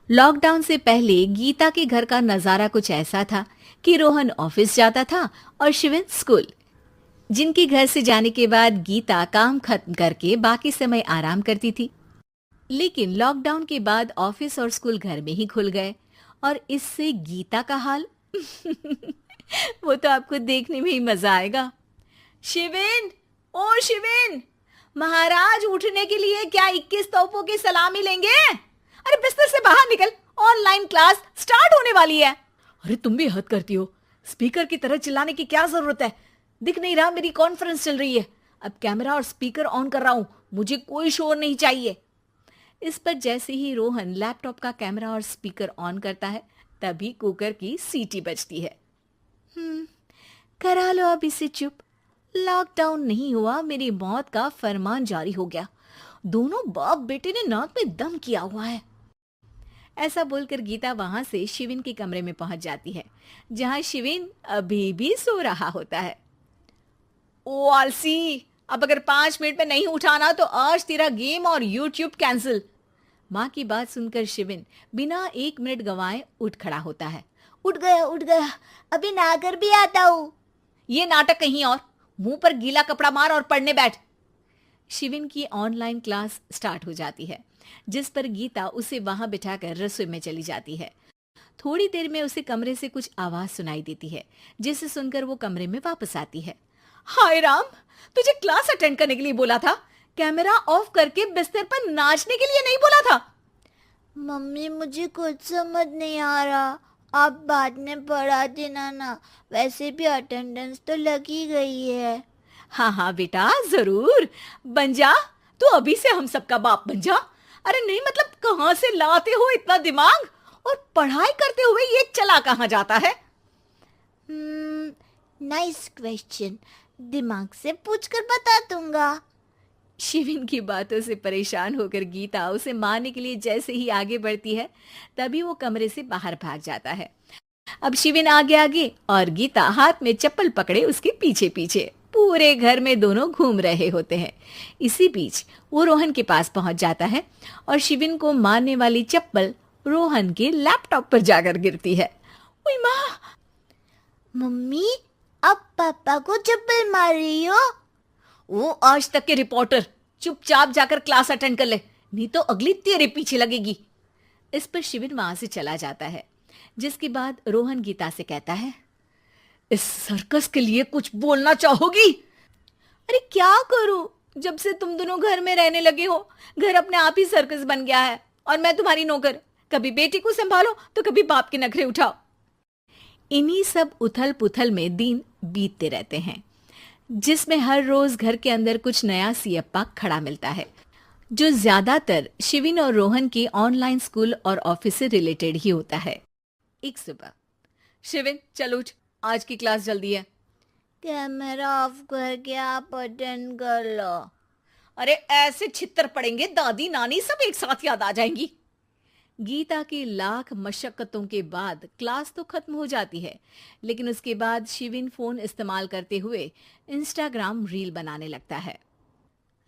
Lockdown से पहले गीता के घर का नजारा कुछ ऐसा था कि रोहन ऑफिस जाता था और शिविन स्कूल। जिनके घर से जाने के बाद गीता काम खत्म करके बाकी समय आराम करती थी। लेकिन लॉकडाउन के बाद ऑफिस और स्कूल घर में ही खुल गए और इससे गीता का हाल वो तो आपको देखने में ही मजा आएगा। शिविन, ओ शिविन, महाराज उठने के लिए क्या 21 तोपों की सलामी लेंगे? अरे बिस्तर से बाहर निकल, ऑनलाइन क्लास स्टार्ट होने वाली है। अरे तुम भी हद करती हो। स्पीकर की तरह चिल्लाने की क्या जरूरत है? दिख नहीं रहा मेरी कॉन्फ्रेंस चल रही है। अब कैमरा और स्पीकर ऑन कर रहा हूं, मुझे कोई शोर नहीं चाहिए। इस पर जैसे ही रोहन लैपटॉप का कैमरा और स्पीकर ऑन करता है तभी कुकर की सीटी बजती है। करा लो अब इसे चुप। लॉकडाउन नहीं हुआ, मेरी मौत का फरमान जारी हो गया। दोनों बाप बेटे ने नाक में दम किया हुआ है। ऐसा बोलकर गीता वहां से शिविन के कमरे में पहुंच जाती है, जहां शिविन अभी भी सो रहा होता है। ओ आलसी, अब अगर 5 मिनट में नहीं उठाना तो आज तेरा गेम और यूट्यूब कैंसिल। माँ की बात सुनकर शिविन बिना 1 मिनट गंवाए उठ खड़ा होता है। उठ गया, अभी नहाकर भी आता हूँ। ये नाटक कहीं और, मुंह पर गीला कपड़ा मार और पढ़ने बैठ। शिविन की ऑनलाइन क्लास स्टार्ट हो जाती है, जिस पर गीता उसे वहां बिठाकर रसोई में चली जाती है। थोड़ी देर में उसे कमरे से कुछ आवाज सुनाई देती है, जिसे सुनकर वो कमरे में वापस आती है। हाय राम, तुझे क्लास अटेंड करने के लिए बोला था, कैमरा ऑफ करके बिस्तर पर नाचने के लिए नहीं बोला था। मम्मी मुझे कुछ समझ नहीं आ रहा, आप बाद में पढ़ा देना ना, वैसे भी अटेंडेंस तो लगी गई है। हाँ हाँ बेटा, जरूर बन जा। तू अभी से हम सबका बाप बन जा। अरे नहीं मतलब कहाँ से लाते हो इतना दिमाग, और पढ़ाई करते हुए ये चला कहाँ जाता है? नाइस क्वेश्चन, दिमाग से पूछकर बता दूंगा। शिविन की बातों से परेशान होकर गीता उसे मारने के लिए जैसे ही आगे बढ़ती है तभी वो कमरे से बाहर भाग जाता है। अब शिविन आगे आगे और गीता हाथ में चप्पल पकड़े उसके पीछे पीछे पूरे घर में दोनों घूम रहे होते हैं। इसी बीच वो रोहन के पास पहुंच जाता है और शिविन को मारने वाली चप्पल रोहन के लैपटॉप पर जाकर गिरती है। ओए माँ! मम्मी, अब पापा को चप्पल मार रही हो? वो आज तक के रिपोर्टर, चुपचाप जाकर क्लास अटेंड कर ले, नहीं तो अगली तेरे पीछे लगेगी। इस पर शिविन वहां से चला जाता है, जिसके बाद रोहन गीता से कहता है, इस सर्कस के लिए कुछ बोलना चाहोगी? अरे क्या करूं, जब से तुम दोनों घर में रहने लगे हो घर अपने आप ही सर्कस बन गया है और मैं तुम्हारी नौकर। कभी बेटी को संभालो तो कभी बाप के नखरे उठाओ। इन्हीं सब उथल पुथल में दिन बीतते रहते हैं, जिसमें हर रोज घर के अंदर कुछ नया सियप्पा खड़ा मिलता है, जो ज्यादातर शिविन और रोहन के ऑनलाइन स्कूल और ऑफिस से रिलेटेड ही होता है। एक सुबह, शिविन चल उठ, आज की क्लास जल्दी है। कैमरा ऑफ करके आप अटेंड कर लो। अरे ऐसे छित्तर पड़ेंगे, दादी नानी सब एक साथ याद आ जाएंगी। गीता की लाख मशक्कतों के बाद क्लास तो खत्म हो जाती है, लेकिन उसके बाद शिविन फोन इस्तेमाल करते हुए इंस्टाग्राम रील बनाने लगता है।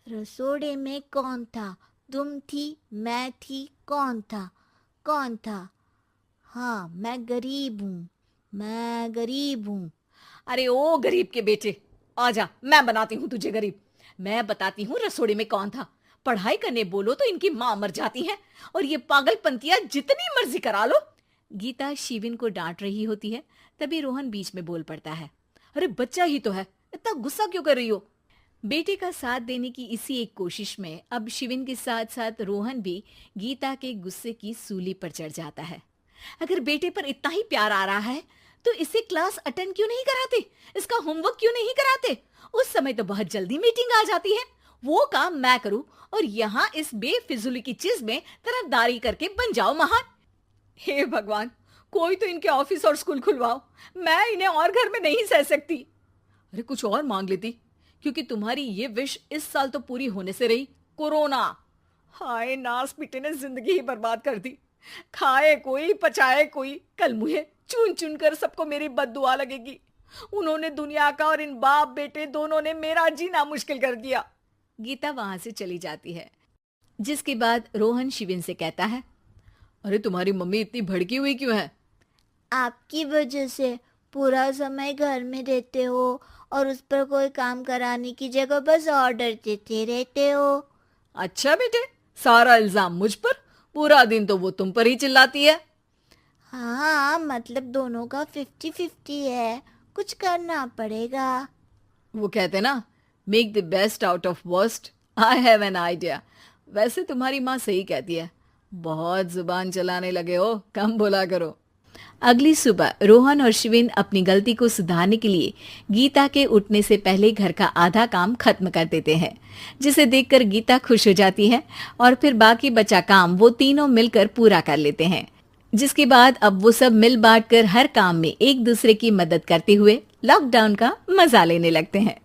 रसोड़े में कौन था? तुम थी, मैं थी, कौन था? कौन था? हाँ, मैं गरीब हूँ। अरे ओ गरीब के बेटे, आजा, मैं बनाती हूँ तुझे गरीब। मैं बताती हूँ रसोड़े में कौन था। पढ़ाई करने बोलो तो इनकी माँ मर जाती है, और ये पागलपंतियां जितनी मर्जी करा लो। गीता शिविन को डांट रही होती है, तभी रोहन बीच में बोल पड़ता है। अरे बच्चा ही तो है, इतना गुस्सा क्यों कर रही हो? बेटे का साथ देने की इसी एक कोशिश में अब शिविन के साथ साथ रोहन भी गीता के गुस्से की सूली पर चढ़ जाता है। अगर बेटे पर इतना ही प्यार आ रहा है तो इसे क्लास अटेंड क्यों नहीं कराते, इसका होमवर्क क्यों नहीं कराते? उस समय तो बहुत जल्दी मीटिंग आ जाती है, वो काम मैं करूं और यहाँ इस बेफिजुली की चीज में तरफदारी करके बन जाओ महान। हे भगवान, कोई तो इनके ऑफिस और स्कूल खुलवाओ, मैं इन्हें और घर में नहीं सह सकती। अरे कुछ और मांग लेती, क्योंकि तुम्हारी ये विश इस साल तो पूरी होने से रही, कोरोना। हाय नास बेटे ने जिंदगी ही बर्बाद कर दी। खाए कोई पचाए कोई, कल मुझे चुन चुन कर सबको मेरी बद्दुआ लगेगी। उन्होंने दुनिया का और इन बाप बेटे दोनों ने मेरा जीना मुश्किल कर दिया। गीता वहां से चली जाती है, जिसके बाद रोहन शिविन से कहता है, अरे तुम्हारी मम्मी इतनी भड़की हुई क्यों है? आपकी वजह से पूरा समय घर में रहते हो और उस पर कोई काम कराने की जगह बस ऑर्डर देते रहते हो। अच्छा बेटे, सारा इल्जाम मुझ पर? पूरा दिन तो वो तुम पर ही चिल्लाती है। हाँ, मतलब दोनों का 50-50 है, कुछ करना पड़ेगा। वो कहते ना, make the best out of worst. I have an idea. वैसे तुम्हारी माँ सही कहती है, बहुत जुबान चलाने लगे हो, कम बोला करो। अगली सुबह रोहन और शिविन अपनी गलती को सुधारने के लिए गीता के उठने से पहले घर का आधा काम खत्म कर देते हैं, जिसे देखकर गीता खुश हो जाती है और फिर बाकी बचा काम वो तीनों मिलकर पूरा कर लेते हैं। जिसके बाद अब वो सब मिल बांट कर हर काम में एक दूसरे की मदद करते हुए लॉकडाउन का मजा लेने लगते हैं।